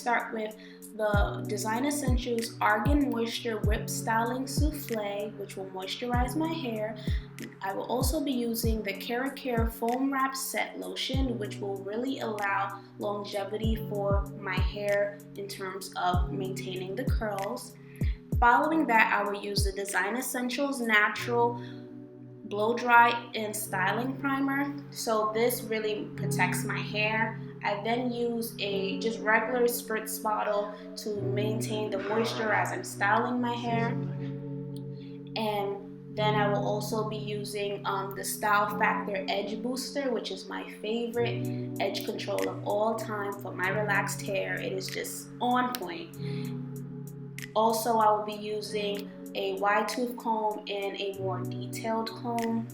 start with the Design Essentials Argan Moisture Whip Styling Souffle, which will moisturize my hair. I will also be using the Care Foam Wrap Set Lotion, which will really allow longevity for my hair in terms of maintaining the curls. Following that, I will use the Design Essentials Natural Blow Dry and Styling Primer. So this really protects my hair. I then use a just regular spritz bottle to maintain the moisture as I'm styling my hair. And then I will also be using the Style Factor Edge Booster, which is my favorite edge control of all time for my relaxed hair. It is just on point. Also, I will be using a wide tooth comb and a more detailed comb.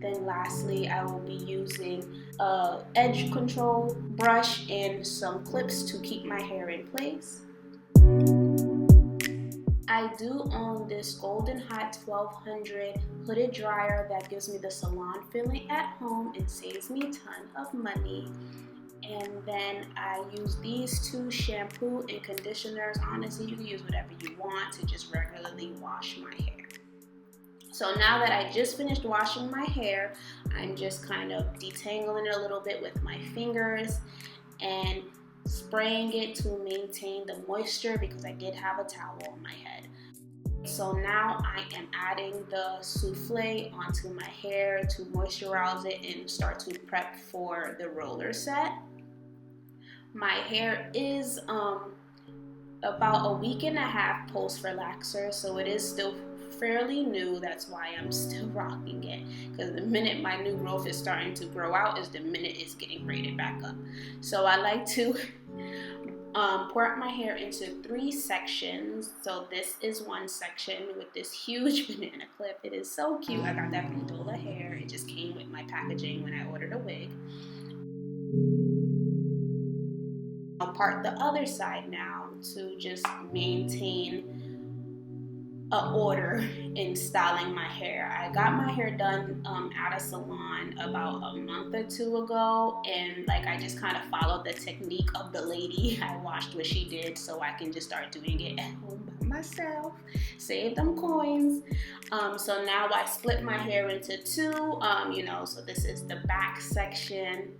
Then lastly, I will be using a edge control brush and some clips to keep my hair in place. I do own this Golden Hot 1200 hooded dryer that gives me the salon feeling at home and saves me a ton of money. And then I use these two shampoo and conditioners. Honestly, you can use whatever you want to just regularly wash my hair. So now that I just finished washing my hair, I'm just kind of detangling it a little bit with my fingers and spraying it to maintain the moisture because I did have a towel on my head. So now I am adding the souffle onto my hair to moisturize it and start to prep for the roller set. My hair is about a week and a half post relaxer, so it is still fairly new. That's why I'm still rocking it, because the minute my new growth is starting to grow out is the minute it's getting braided back up. So I like to part my hair into 3 sections. So this is one section with this huge banana clip. It is so cute. I got that from Dola Hair. It just came with my packaging when I ordered a wig. I'll part the other side now to just maintain a order in styling my hair. I got my hair done at a salon about a month or 2 ago, and I just kind of followed the technique of the lady. I watched what she did so I can just start doing it at home by myself, save them coins. So now I split my hair into 2, so this is the back section,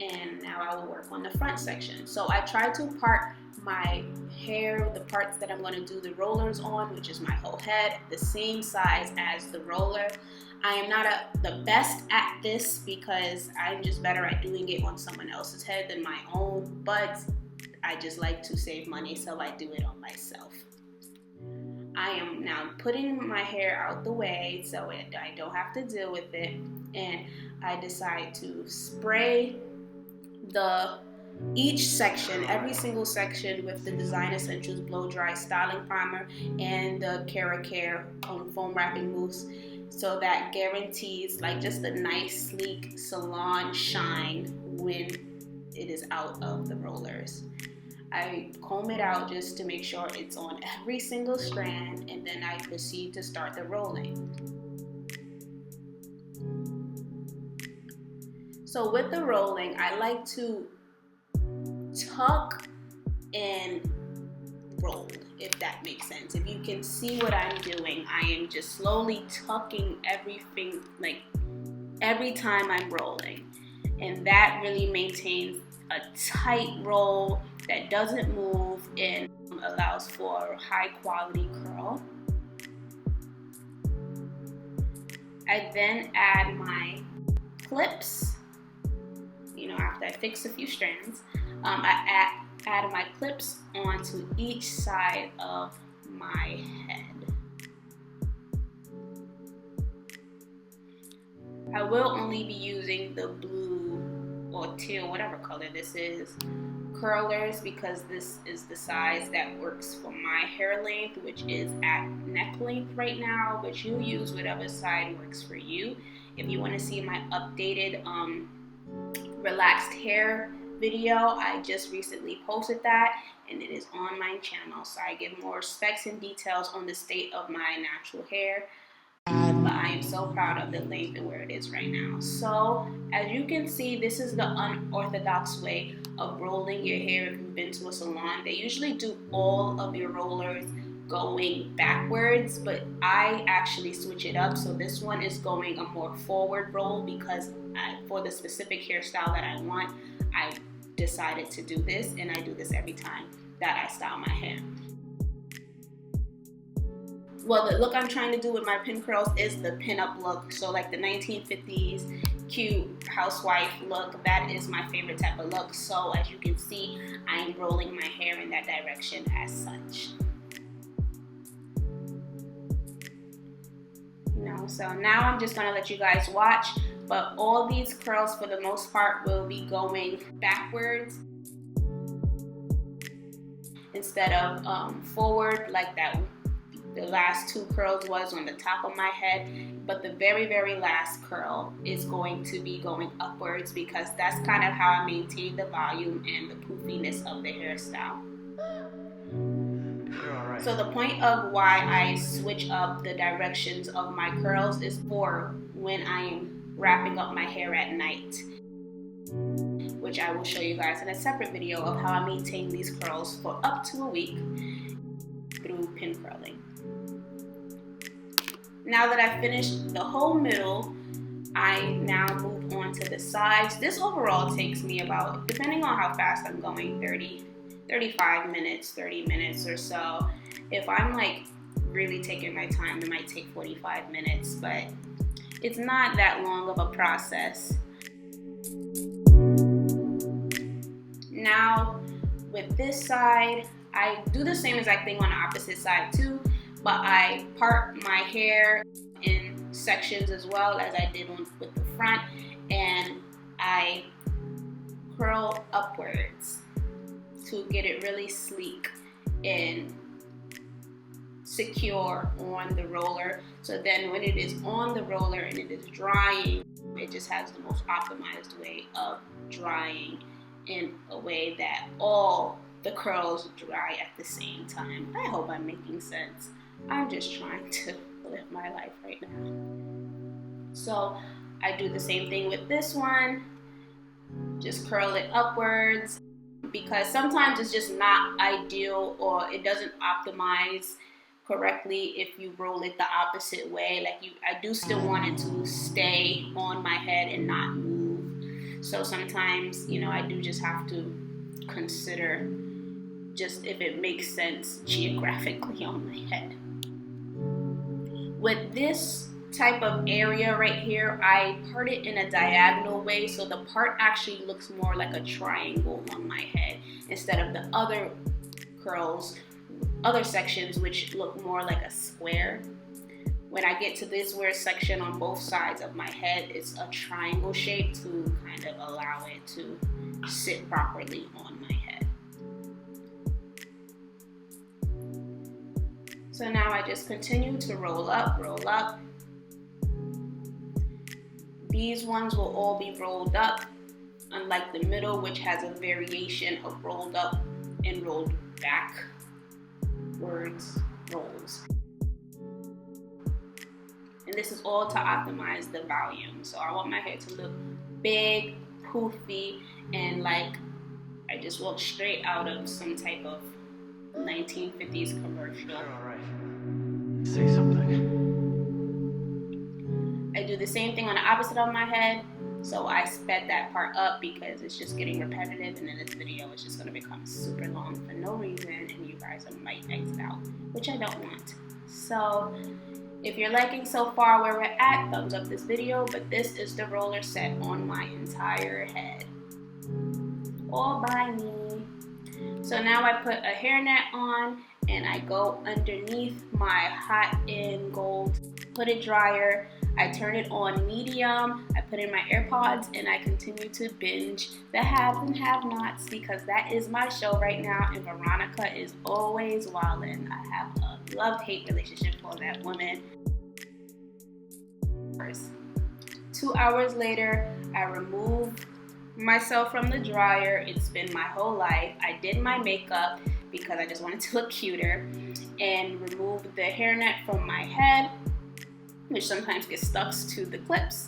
and now I will work on the front section. So I try to part my hair, the parts that I'm going to do the rollers on, which is my whole head, the same size as the roller. I am not the best at this because I'm just better at doing it on someone else's head than my own, but I just like to save money, so I do it on myself. I am now putting my hair out the way so I don't have to deal with it, and I decide to spray each section, every single section, with the Design Essentials Blow Dry Styling Primer and the Care Foam Wrapping Mousse, so that guarantees just a nice sleek salon shine when it is out of the rollers. I comb it out just to make sure it's on every single strand, and then I proceed to start the rolling. So with the rolling, I like to tuck and roll, if that makes sense. If you can see what I'm doing, I am just slowly tucking everything, every time I'm rolling. And that really maintains a tight roll that doesn't move and allows for high quality curl. I then add my clips. After I fix a few strands, I add my clips onto each side of my head. I will only be using the blue or teal, whatever color this is, curlers, because this is the size that works for my hair length, which is at neck length right now, but you use whatever side works for you. If you want to see my updated relaxed hair video, I just recently posted that, and it is on my channel, so I give more specs and details on the state of my natural hair. I am so proud of the length and where it is right now. So as you can see, this is the unorthodox way of rolling your hair. If you've been to a salon, they usually do all of your rollers going backwards, but I actually switch it up. So this one is going a more forward roll because for the specific hairstyle that I want, I decided to do this, and I do this every time that I style my hair. Well, the look I'm trying to do with my pin curls is the pin-up look. So like the 1950s cute housewife look, that is my favorite type of look. So as you can see, I am rolling my hair in that direction as such. So now I'm just gonna let you guys watch, but all these curls for the most part will be going backwards instead of forward like that the last two curls was on the top of my head. But the very, very last curl is going to be going upwards because that's kind of how I maintain the volume and the poofiness of the hairstyle. So the point of why I switch up the directions of my curls is for when I am wrapping up my hair at night, which I will show you guys in a separate video of how I maintain these curls for up to a week through pin curling. Now that I've finished the whole middle, I now move on to the sides. This overall takes me about, depending on how fast I'm going, 35 minutes, 30 minutes or so. If I'm like really taking my time, it might take 45 minutes, but it's not that long of a process. Now with this side, I do the same exact thing on the opposite side too, but I part my hair in sections as well as I did with the front, and I curl upwards to get it really sleek and secure on the roller. So then when it is on the roller and it is drying, it just has the most optimized way of drying in a way that all the curls dry at the same time. I hope I'm making sense. I'm just trying to live my life right now. So I do the same thing with this one. Just curl it upwards because sometimes it's just not ideal or it doesn't optimize correctly if you roll it the opposite way. Like I do still want it to stay on my head and not move. So sometimes, I do just have to consider just if it makes sense geographically on my head. With this type of area right here, I part it in a diagonal way, so the part actually looks more like a triangle on my head instead of the other curls, other sections which look more like a square. When I get to this weird section on both sides of my head, it's a triangle shape to kind of allow it to sit properly on my head. So now I just continue to roll up, roll up. These ones will all be rolled up, unlike the middle, which has a variation of rolled up and rolled backwards rolls. And this is all to optimize the volume. So I want my hair to look big, poofy, and like I just walked straight out of some type of 1950s commercial. All right. Say something. I do the same thing on the opposite of my head. So I sped that part up because it's just getting repetitive, and then this video is just going to become super long for no reason, and you guys might exit out, which I don't want. So if you're liking so far where we're at, thumbs up this video, but this is the roller set on my entire head, all by me. So now I put a hairnet on and I go underneath my hot and gold hooded dryer. I turn it on medium, I put in my AirPods, and I continue to binge the haves and have-nots because that is my show right now, and Veronica is always wildin'. I have a love-hate relationship for that woman. 2 hours later, I remove myself from the dryer. It's been my whole life. I did my makeup because I just wanted to look cuter, and removed the hairnet from my head. which sometimes gets stuck to the clips.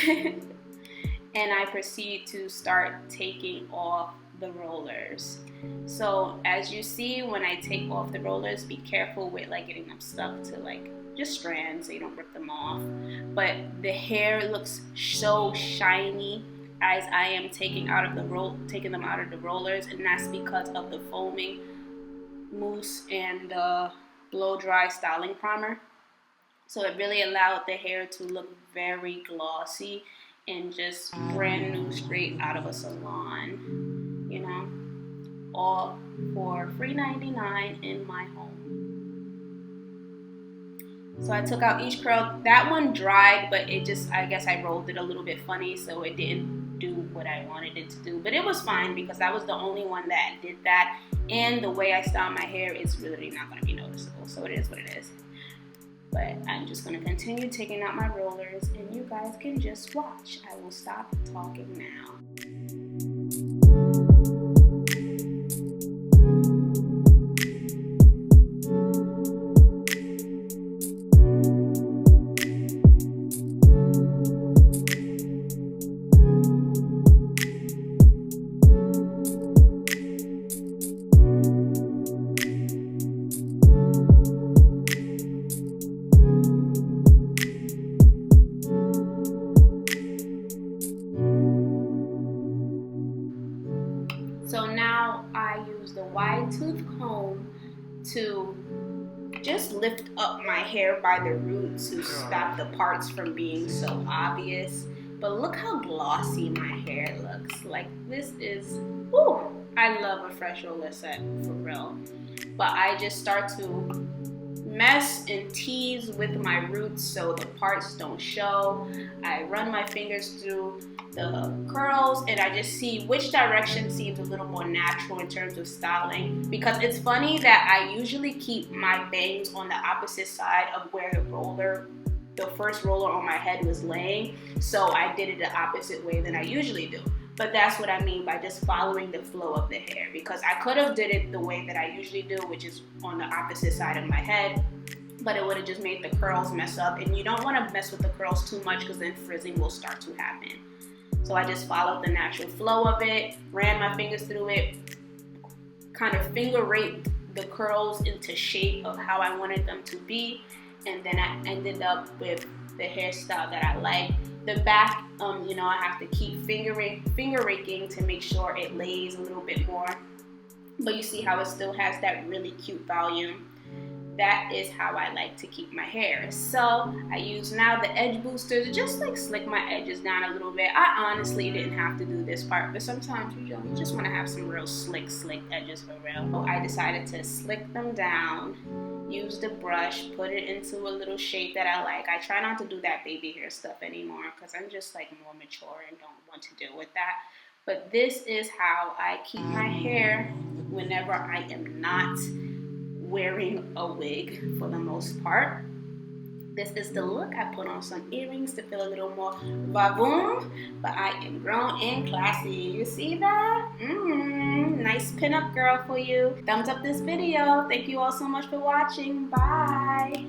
And I proceed to start taking off the rollers. So as you see, when I take off the rollers, be careful with like getting them stuck to like just strands so you don't rip them off. But the hair looks so shiny as I am taking them out of the rollers, and that's because of the foaming mousse and the blow dry styling primer. So it really allowed the hair to look very glossy and just brand new, straight out of a salon, you know, all for $3.99 in my home. So I took out each curl. That one dried, but it just, I guess I rolled it a little bit funny, so it didn't do what I wanted it to do. But it was fine because I was the only one that did that. And the way I style my hair is really not going to be noticeable. So it is what it is. But I'm just going to continue taking out my rollers, and you guys can just watch. I will stop talking now. So now I use the wide tooth comb to just lift up my hair by the roots to stop the parts from being so obvious. But look how glossy my hair looks. Like this is, whew, I love a fresh roller set for real. But I just start to mess and tease with my roots so the parts don't show. I run my fingers through the curls and I just see which direction seems a little more natural in terms of styling, because it's funny that I usually keep my bangs on the opposite side of where the first roller on my head was laying, so I did it the opposite way than I usually do. But that's what I mean by just following the flow of the hair, because I could have did it the way that I usually do, which is on the opposite side of my head, but it would have just made the curls mess up, and you don't want to mess with the curls too much because then frizzing will start to happen. So I just followed the natural flow of it, ran my fingers through it, kind of finger raped the curls into shape of how I wanted them to be, and then I ended up with the hairstyle that I like. The back, I have to keep finger raking to make sure it lays a little bit more, but you see how it still has that really cute volume. That is how I like to keep my hair. So I use now the edge booster to just like slick my edges down a little bit. I honestly didn't have to do this part, but sometimes you just want to have some real slick edges for real. So I decided to slick them down, use the brush, put it into a little shape that I like. I try not to do that baby hair stuff anymore because I'm just like more mature and don't want to deal with that. But this is how I keep my hair whenever I am not wearing a wig for the most part. This is the look. I put on some earrings to feel a little more vavoom, but I am grown and classy. You see that? Nice pinup girl for you. Thumbs up this video. Thank you all so much for watching. Bye.